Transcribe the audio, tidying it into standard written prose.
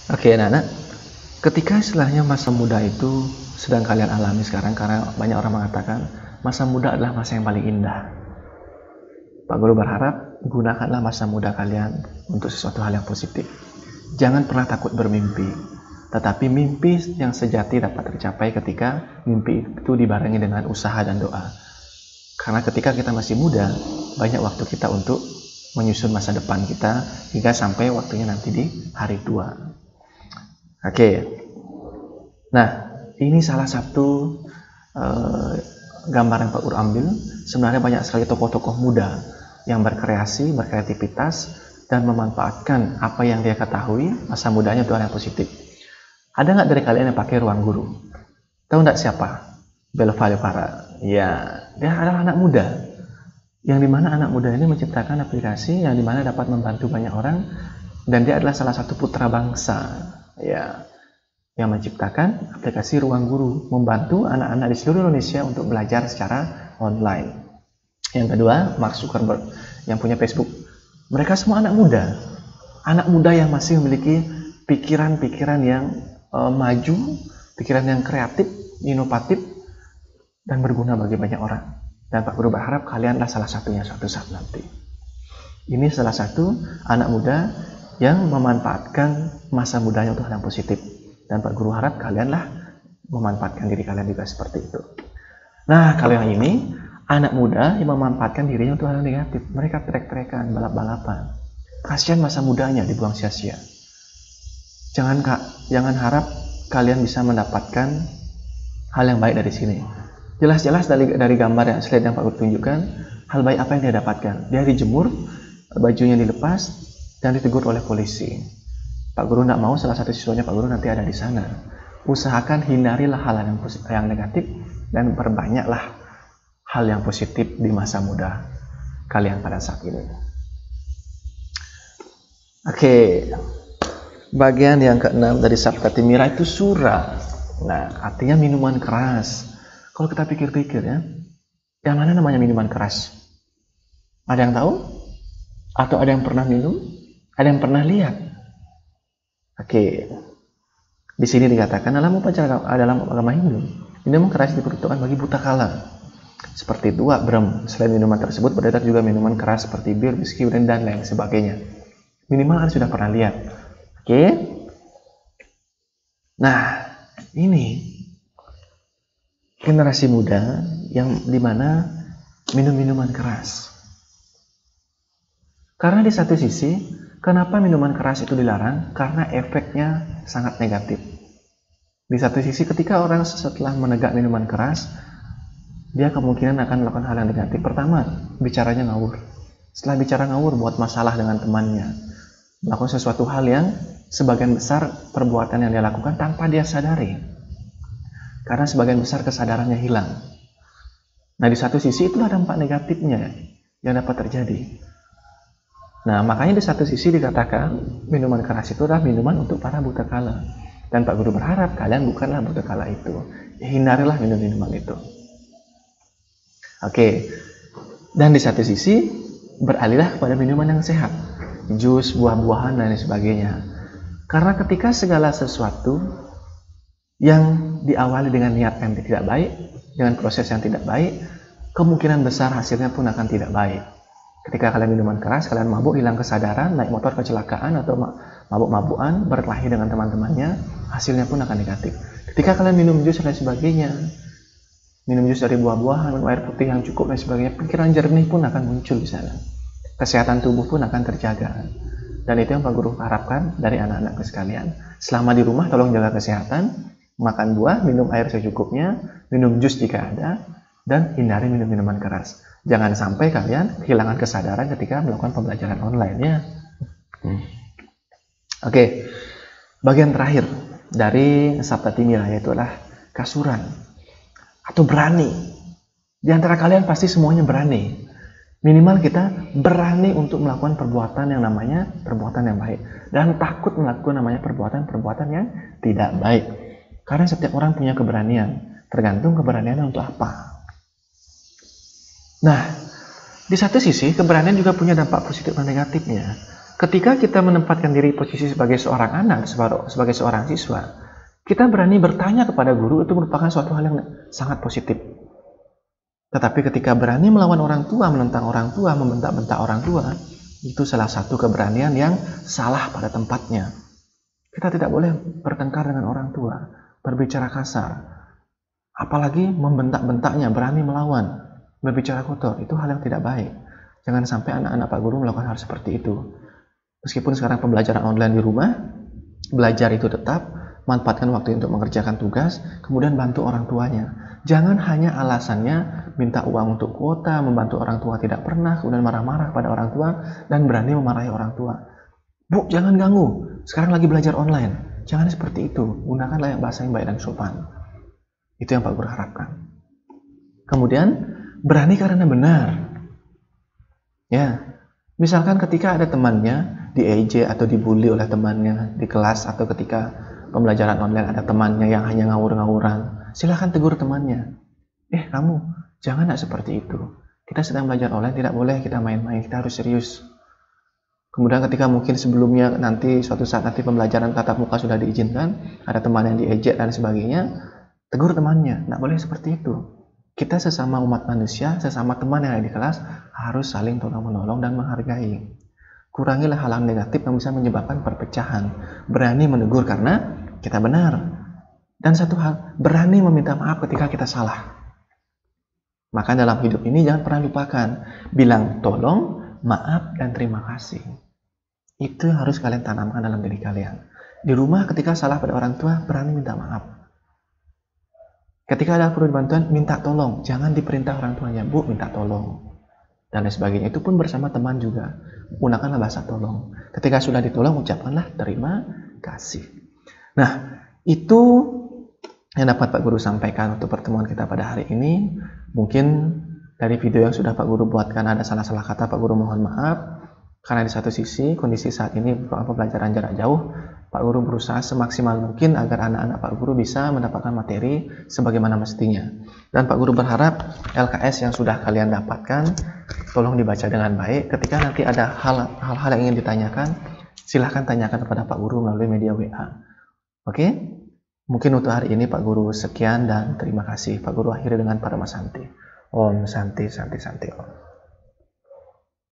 Oke, anak-anak, ketika istilahnya masa muda itu sedang kalian alami sekarang, karena banyak orang mengatakan masa muda adalah masa yang paling indah. Pak Guru berharap gunakanlah masa muda kalian untuk sesuatu hal yang positif. Jangan pernah takut bermimpi, tetapi mimpi yang sejati dapat tercapai ketika mimpi itu dibarengi dengan usaha dan doa. Karena ketika kita masih muda, banyak waktu kita untuk menyusun masa depan kita hingga sampai waktunya nanti di hari tua. Oke, nah ini salah satu gambar yang Pak Guru ambil. Sebenarnya banyak sekali tokoh-tokoh muda yang berkreasi, berkreativitas, dan memanfaatkan apa yang dia ketahui masa mudanya untuk hal yang positif. Ada nggak dari kalian yang pakai ruang guru? Tahu nggak siapa? Belva Levara. Ya, dia adalah anak muda. Yang dimana anak muda ini menciptakan aplikasi yang dimana dapat membantu banyak orang, dan dia adalah salah satu putra bangsa. Ya, yang menciptakan aplikasi ruang guru, membantu anak-anak di seluruh Indonesia untuk belajar secara online. Yang kedua, Mark Zuckerberg yang punya Facebook. Mereka semua anak muda yang masih memiliki pikiran-pikiran yang maju, pikiran yang kreatif, inovatif, dan berguna bagi banyak orang. Dan Pak Guru berharap kalianlah salah satunya suatu saat nanti. Ini salah satu anak muda yang memanfaatkan masa mudanya untuk hal yang positif. Dan Pak Guru harap kalianlah memanfaatkan diri kalian juga seperti itu. Nah, kalau yang ini, anak muda yang memanfaatkan dirinya untuk hal yang negatif. Mereka trek-trekan, balap-balapan. Kasihan masa mudanya dibuang sia-sia. Jangan harap kalian bisa mendapatkan hal yang baik dari sini. Jelas-jelas dari gambar yang slide yang Pak Guru tunjukkan, hal baik apa yang dia dapatkan. Dia dijemur, bajunya dilepas, dan ditegur oleh polisi. Pak Guru tidak mau salah satu siswanya Pak Guru nanti ada di sana. Usahakan hindarilah hal yang negatif dan perbanyaklah hal yang positif di masa muda kalian pada saat ini. Oke, bagian yang ke-6 dari Sabta Timira itu sura. Nah, artinya minuman keras. Kalau kita pikir-pikir ya, yang mana namanya minuman keras? Ada yang tahu? Atau ada yang pernah minum? Ada yang pernah lihat? Oke, di sini dikatakan dalam agama Hindu, minuman keras diperuntukkan bagi buta kala. Seperti tua, brem. Selain minuman tersebut, beredar juga minuman keras seperti bir, whisky, dan lain sebagainya. Minimal Anda sudah pernah lihat. Oke? Nah, ini generasi muda yang dimana minum minuman keras. Karena di satu sisi, kenapa minuman keras itu dilarang? Karena efeknya sangat negatif. Di satu sisi, ketika orang setelah menegak minuman keras, dia kemungkinan akan melakukan hal yang negatif. Pertama, bicaranya ngawur. Setelah bicara ngawur, buat masalah dengan temannya. Melakukan sesuatu hal yang sebagian besar perbuatan yang dia lakukan tanpa dia sadari. Karena sebagian besar kesadarannya hilang. Nah, di satu sisi itulah dampak negatifnya yang dapat terjadi. Nah, makanya di satu sisi dikatakan minuman keras itu adalah minuman untuk para buta kala. Dan Pak Guru berharap kalian bukanlah buta kala itu. Hindarilah minum-minuman itu. Oke. Dan di satu sisi beralihlah kepada minuman yang sehat. Jus, buah-buahan, dan lain sebagainya. Karena ketika segala sesuatu yang diawali dengan niat yang tidak baik, dengan proses yang tidak baik, kemungkinan besar hasilnya pun akan tidak baik. Ketika kalian minuman keras, kalian mabuk, hilang kesadaran, naik motor kecelakaan, atau mabuk-mabukan, berkelahi dengan teman-temannya, hasilnya pun akan negatif. Ketika kalian minum jus dan sebagainya, minum jus dari buah-buahan, minum air putih yang cukup dan sebagainya, pikiran jernih pun akan muncul di sana. Kesehatan tubuh pun akan terjaga. Dan itu yang Pak Guru harapkan dari anak-anak sekalian. Selama di rumah, tolong jaga kesehatan, makan buah, minum air secukupnya, minum jus jika ada, dan hindari minum minuman keras. Jangan sampai kalian kehilangan kesadaran ketika melakukan pembelajaran online ya. Oke, bagian terakhir dari Sabta Timira yaitu adalah kasuran atau berani. Di antara kalian pasti semuanya berani. Minimal kita berani untuk melakukan perbuatan yang namanya perbuatan yang baik, dan takut melakukan namanya perbuatan yang tidak baik. Karena setiap orang punya keberanian, tergantung keberaniannya untuk apa. Nah, di satu sisi keberanian juga punya dampak positif dan negatifnya. ketika kita menempatkan diri posisi sebagai seorang anak, sebagai seorang siswa, kita berani bertanya kepada guru itu merupakan suatu hal yang sangat positif. Tetapi ketika berani melawan orang tua, menentang orang tua, membentak-bentak orang tua, itu salah satu keberanian yang salah pada tempatnya. Kita tidak boleh bertengkar dengan orang tua, berbicara kasar, apalagi membentak-bentaknya, berani melawan, berbicara kotor. Itu hal yang tidak baik. Jangan sampai anak-anak Pak Guru melakukan hal seperti itu. Meskipun sekarang pembelajaran online di rumah, belajar itu tetap, manfaatkan waktu untuk mengerjakan tugas, kemudian bantu orang tuanya. Jangan hanya alasannya minta uang untuk kuota, membantu orang tua tidak pernah, kemudian marah-marah pada orang tua, dan berani memarahi orang tua. Bu, jangan ganggu, sekarang lagi belajar online. Jangan seperti itu, gunakanlah bahasa yang baik dan sopan. Itu yang Pak Guru harapkan. Kemudian, berani karena benar. Ya, misalkan ketika ada temannya diejek atau dibully oleh temannya di kelas, atau ketika pembelajaran online ada temannya yang hanya ngawur-ngawuran, silahkan tegur temannya. Kamu, jangan seperti itu. Kita sedang belajar online, tidak boleh kita main-main, kita harus serius. Kemudian ketika mungkin sebelumnya nanti suatu saat nanti pembelajaran tatap muka sudah diizinkan, ada teman yang diejek dan sebagainya, tegur temannya, tidak boleh seperti itu. Kita sesama umat manusia, sesama teman yang ada di kelas, harus saling tolong-menolong dan menghargai. Kurangilah hal-hal negatif yang bisa menyebabkan perpecahan. Berani menegur karena kita benar. Dan satu hal, berani meminta maaf ketika kita salah. Maka dalam hidup ini jangan pernah lupakan, bilang tolong, maaf, dan terima kasih. Itu yang harus kalian tanamkan dalam diri kalian. Di rumah ketika salah pada orang tua, berani minta maaf. Ketika ada perlu bantuan, minta tolong. Jangan diperintah orang tuanya, Bu, minta tolong. Dan lain sebagainya. Itu pun bersama teman juga. Gunakanlah bahasa tolong. Ketika sudah ditolong, ucapkanlah terima kasih. Nah, itu yang dapat Pak Guru sampaikan untuk pertemuan kita pada hari ini. Mungkin dari video yang sudah Pak Guru buatkan ada salah-salah kata, Pak Guru mohon maaf. Karena di satu sisi, kondisi saat ini pembelajaran jarak jauh, Pak Guru berusaha semaksimal mungkin agar anak-anak Pak Guru bisa mendapatkan materi sebagaimana mestinya. Dan Pak Guru berharap LKS yang sudah kalian dapatkan, tolong dibaca dengan baik. Ketika nanti ada hal-hal yang ingin ditanyakan, silahkan tanyakan kepada Pak Guru melalui media WA. Oke? Mungkin untuk hari ini Pak Guru sekian dan terima kasih. Pak Guru akhiri dengan Parama Santi. Om Santi Santi Santi Om.